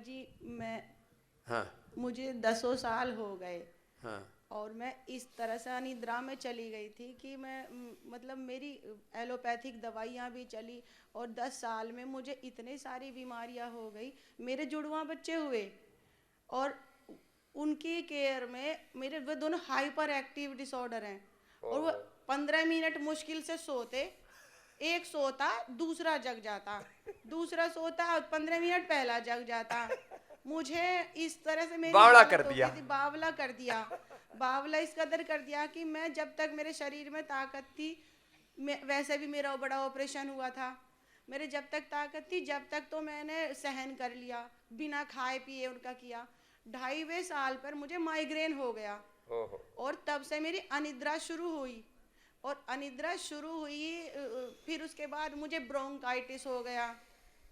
जी मैं हाँ मुझे 10 साल हो गए हाँ और मैं इस तरह से अनिद्रा में चली गई थी कि मैं मतलब मेरी एलोपैथिक दवाइयाँ भी चली और 10 साल में मुझे इतनी सारी बीमारियाँ हो गई। मेरे जुड़वा बच्चे हुए और उनकी केयर में मेरे वो दोनों हाइपर एक्टिव डिसऑर्डर हैं और वो 15 मिनट मुश्किल से सोते। एक सोता दूसरा जग जाता, दूसरा सोता 15 मिनट पहला जग जाता। मुझे इस तरह से मेरी बावड़ा कर हालत हो दिया। गई थी, बावला कर दिया। बावला इस कदर कर दिया कि मैं जब तक मेरे शरीर में ताकत थी, वैसे भी मेरा बड़ा ऑपरेशन हुआ था, मेरे जब तक ताकत थी जब तक तो मैंने सहन कर लिया, बिना खाए पिए उनका किया। 2.5 साल पर मुझे माइग्रेन हो गया और तब से मेरी अनिद्रा शुरू हुई और अनिद्रा शुरू हुई। फिर उसके बाद मुझे ब्रोंकाइटिस हो गया,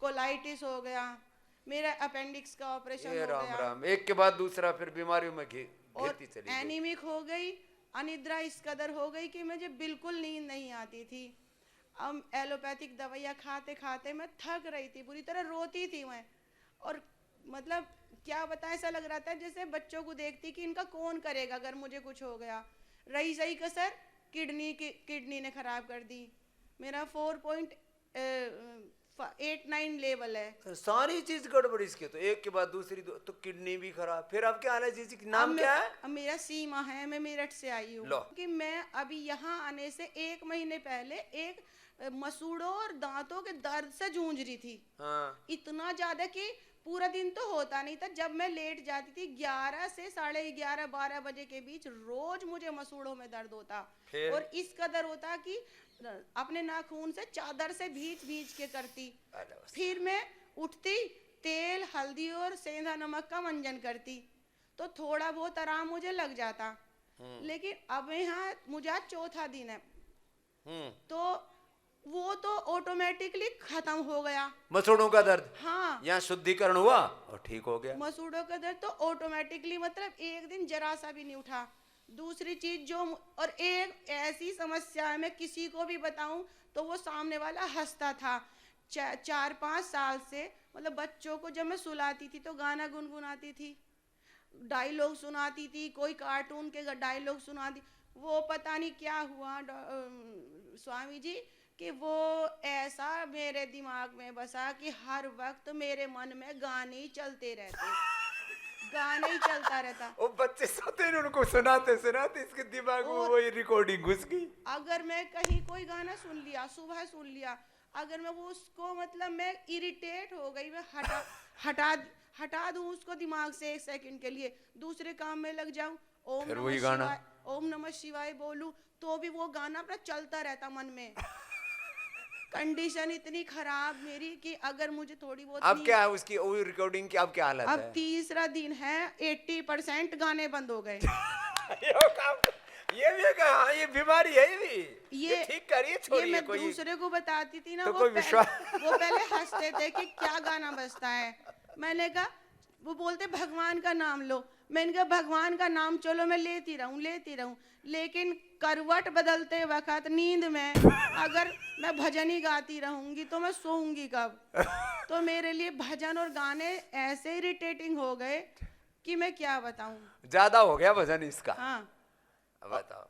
कोलाइटिस हो गया, मेरा अपेंडिक्स का ऑपरेशन ये हो राम गया राम, एक के बाद दूसरा फिर बीमारियों में और घिरती चली गई। एनीमिक हो गई। अनिद्रा इस कदर हो गई कि मुझे बिल्कुल नींद नहीं आती थी। अब एलोपैथिक दवाइयाँ खाते खाते मैं थक रही थी, पूरी तरह रोती थी मैं। और मतलब क्या बताएं, ऐसा लग रहा था जैसे बच्चों को देखती कि इनका कौन करेगा अगर मुझे कुछ हो गया। रही सही कसर किडनी ने खराब कर दी। मेरा 4.89 लेवल है। सारी चीज गड़बड़ इसके, तो एक के बाद दूसरी तो किडनी भी खराब। फिर अब क्या हाल है जी की नाम क्या है? अब मेरा सीमा है, मैं मेरठ से आई हूँ। लो। कि मैं अभी यहाँ आने से 1 महीने पहले एक मसूड़ों और दांतों के दर्द से जूझ रही थी। हाँ। इतना ज्यादा कि पूरा दिन तो होता नहीं था, जब मैं लेट जाती थी 11 से 11:30 12 बजे के बीच रोज मुझे मसूड़ों में दर्द होता। फिर? और इस कदर होता कि अपने नाखून से चादर से भींच भींच के करती। फिर मैं उठती, तेल हल्दी और सेंधा नमक का मंजन करती तो थोड़ा बहुत आराम मुझे लग जाता। लेकिन अब यहाँ मुझे आज चौथा दिन है तो वो तो ऑटोमेटिकली खत्म हो गया। मसूड़ों का दर्द? हाँ, यहाँ शुद्धिकरण हुआ और ठीक हो गया। मसूड़ों का दर्द तो ऑटोमेटिकली, मतलब एक दिन जरा सा भी नहीं उठा। दूसरी चीज जो, और एक ऐसी समस्या है मैं किसी को भी बताऊं तो वो सामने वाला हंसता था। 4-5 साल से, मतलब बच्चों को जब मैं सुलाती थी तो गाना गुनगुनाती थी, डायलॉग सुनाती थी, कोई कार्टून के डायलॉग सुनाती। वो पता नहीं क्या हुआ स्वामी जी कि वो ऐसा मेरे दिमाग में बसा कि हर वक्त मेरे मन में गाने ही चलते रहते, गाने ही चलता रहता। वो बच्चे सोते हैं, उनको सुनाते सुनाते इसके दिमाग में वही रिकॉर्डिंग घुस गई। अगर मैं कहीं कोई गाना सुन लिया, सुबह सुन लिया, अगर मैं वो उसको, मतलब मैं इरिटेट हो गई, मैं हटा दूं उसको दिमाग से 1 सेकंड के लिए, दूसरे काम में लग जाऊं, ओम फिर नमः वही गाना। शिवाय ओम नमः शिवाय बोलूं तो भी वो गाना अपना चलता रहता मन में। कंडीशन इतनी खराब मेरी कि अगर मुझे थोड़ी बहुत अब क्या है उसकी वही रिकॉर्डिंग की, अब क्या हालत अब है? तीसरा दिन है, 80% गाने बंद हो गए। ये भी कहा, ये बीमारी है, ये ठीक करिए, ये छोड़िए। मैं कोई दूसरे को बताती थी ना, तो वो कोई वो पहले हंसते थे कि क्या गाना बजता है। मैंने कहा, वो बोलते भगवान का नाम लो। मैंने कहा भगवान का नाम चलो मैं लेती रहूं, लेकिन करवट बदलते वक्त नींद में अगर मैं भजन ही गाती रहूंगी तो मैं सोऊंगी कब? तो मेरे लिए भजन और गाने ऐसे इरिटेटिंग हो गए कि मैं क्या बताऊं। ज्यादा हो गया वजन इसका। हाँ, बताओ।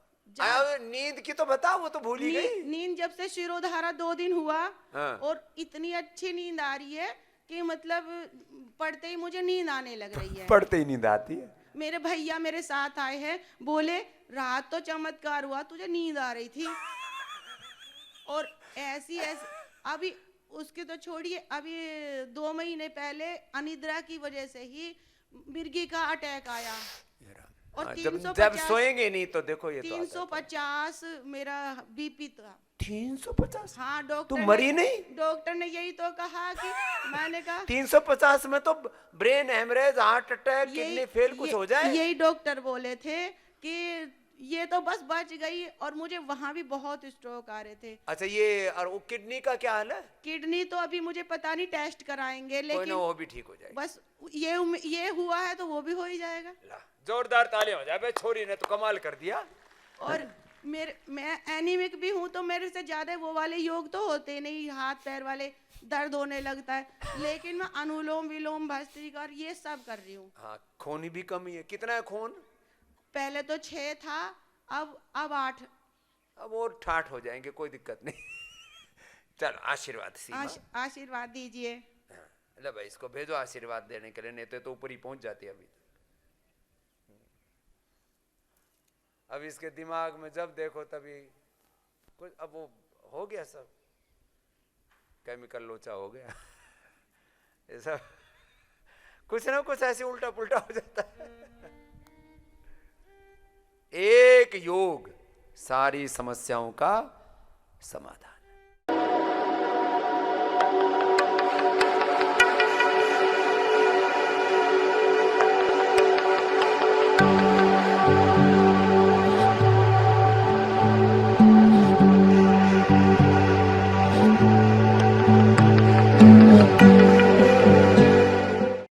नींद की तो बताओ, वो तो भूल ही गई। नींद जब से शिरोधारा 2 दिन हुआ हाँ। और इतनी अच्छी नींद आ रही है कि मतलब पढ़ते ही मुझे नींद आने लग रही है। पढ़ते ही नींद आती है। मेरे भैया मेरे साथ आए हैं, बोले रात तो चमत्कार हुआ, तुझे नींद आ रही थी। और ऐसी अभी उसके तो छोड़िए, अभी 2 महीने पहले अनिद्रा की वजह से ही मिर्गी का अटैक आया और जब सोएंगे नहीं तो देखो ये 350 मेरा बीपी था। 350? हाँ, डॉक्टर तू मरी नहीं? डॉक्टर ने यही तो कहा कि मैंने कहा 350 में तो brain haemorrhage, heart attack, kidney fail कुछ हो जाए। यही डॉक्टर बोले थे कि ये तो बस बच गई, और मुझे वहां भी बहुत स्ट्रोक आ रहे थे। अच्छा, ये और वो किडनी का क्या हाल है? किडनी तो अभी मुझे पता नहीं, टेस्ट कराएंगे, लेकिन वो भी ठीक हो जाएगा। बस ये हुआ है तो वो भी हो ही जाएगा। जोरदार तालियां हो जाए भाई, छोरी ने तो कमाल कर दिया। और मैं एनीमिक भी हूँ तो मेरे से ज्यादा वो वाले योग तो होते नहीं, हाथ पैर वाले दर्द होने लगता है, लेकिन मैं अनुलोम विलोम भस्त्रिका ये सब कर रही हूँ। हाँ, खून भी कमी है। कितना है खून? पहले तो 6 था, अब 8। अब और ठाठ हो जाएंगे, कोई दिक्कत नहीं। चलो आशीर्वाद सीमा। आशीर्वाद दीजिए। हाँ, ले भाई इसको भेजो आशीर्वाद देने के लिए, नहीं तो ऊपर ही पहुंच जाती है अभी। अब इसके दिमाग में जब देखो तभी कुछ, अब वो हो गया सब, केमिकल लोचा हो गया। ये सब कुछ ना कुछ ऐसे उल्टा पुल्टा हो जाता है। एक योग सारी समस्याओं का समाधान।